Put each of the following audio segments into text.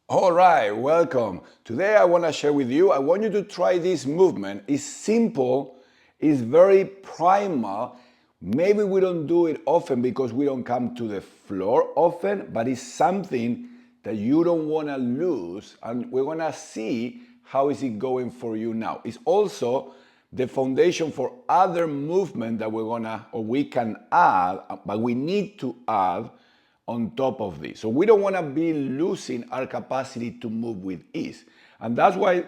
All right, welcome. Today I want to share with you, I want you to try this movement. It's simple, it's very primal. Maybe we don't do it often because we don't come to the floor often, but it's something that you don't want to lose, and we're going to see how is it going for you now. It's also the foundation for other movement that we're going to, or we can add, but we need to add on top of this. So we don't want to be losing our capacity to move with ease. And that's why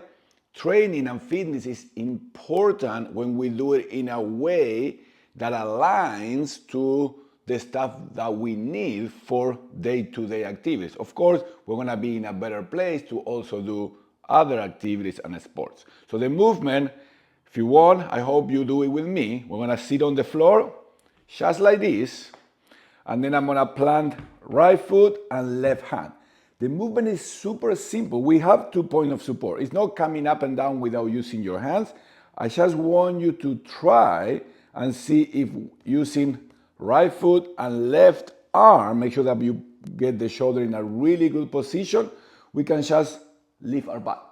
training and fitness is important when we do it in a way that aligns to the stuff that we need for day-to-day activities. Of course, we're going to be in a better place to also do other activities and sports. So the movement, if you want, I hope you do it with me. We're going to sit on the floor just like this. And then I'm gonna plant right foot and left hand. The movement is super simple. We have 2 points of support. It's not coming up and down without using your hands. I just want you to try and see if using right foot and left arm, make sure that you get the shoulder in a really good position, we can just lift our butt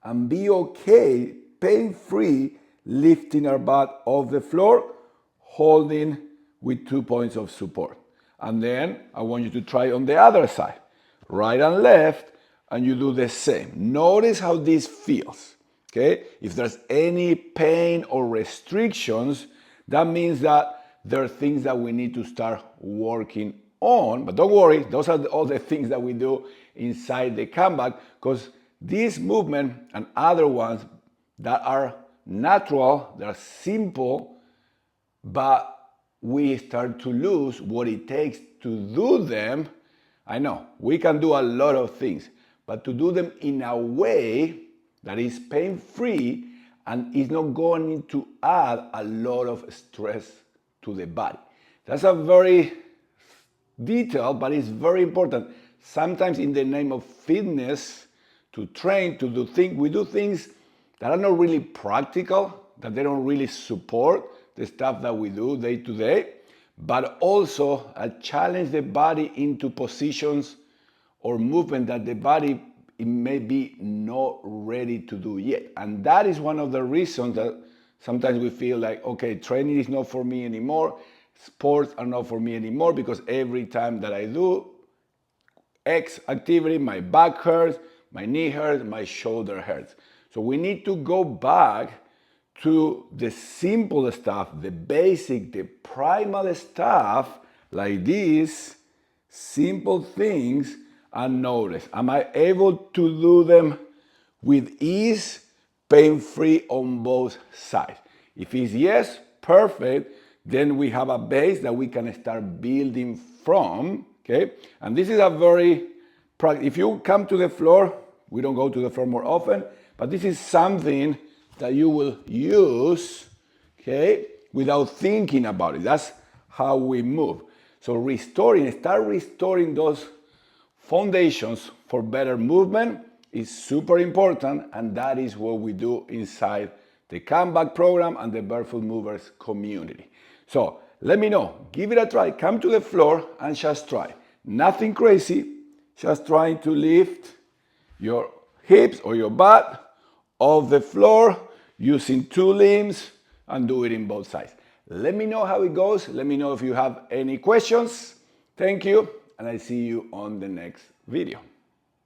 and be okay, pain-free, lifting our butt off the floor, holding with 2 points of support. And then I want you to try on the other side, right and left, and you do the same. Notice how this feels, okay? If there's any pain or restrictions, that means that there are things that we need to start working on. But don't worry, those are all the things that we do inside the comeback, because this movement and other ones that are natural, they're simple, but we start to lose what it takes to do them. I know, we can do a lot of things, but to do them in a way that is pain-free and is not going to add a lot of stress to the body. That's a very detailed, but it's very important. Sometimes in the name of fitness, to train, to do things, we do things that are not really practical, that they don't really support the stuff that we do day to day, but also challenge the body into positions or movement that the body may be not ready to do yet. And that is one of the reasons that sometimes we feel like, okay, training is not for me anymore, sports are not for me anymore, because every time that I do X activity, my back hurts, my knee hurts, my shoulder hurts. So we need to go back to the simple stuff, the basic, the primal stuff, like these simple things, and notice, am I able to do them with ease, pain-free on both sides? If it's yes, perfect, then we have a base that we can start building from, okay? And this is a very, if you come to the floor, we don't go to the floor more often, but this is something that you will use, okay, without thinking about it. That's how we move. So start restoring those foundations for better movement is super important, and that is what we do inside the Comeback program and the Barefoot Movers community. So let me know, give it a try, come to the floor and just try. Nothing crazy, just trying to lift your hips or your butt off the floor using 2 limbs and do it in both sides. Let me know how it goes. Let me know if you have any questions. Thank you, and I see you on the next video.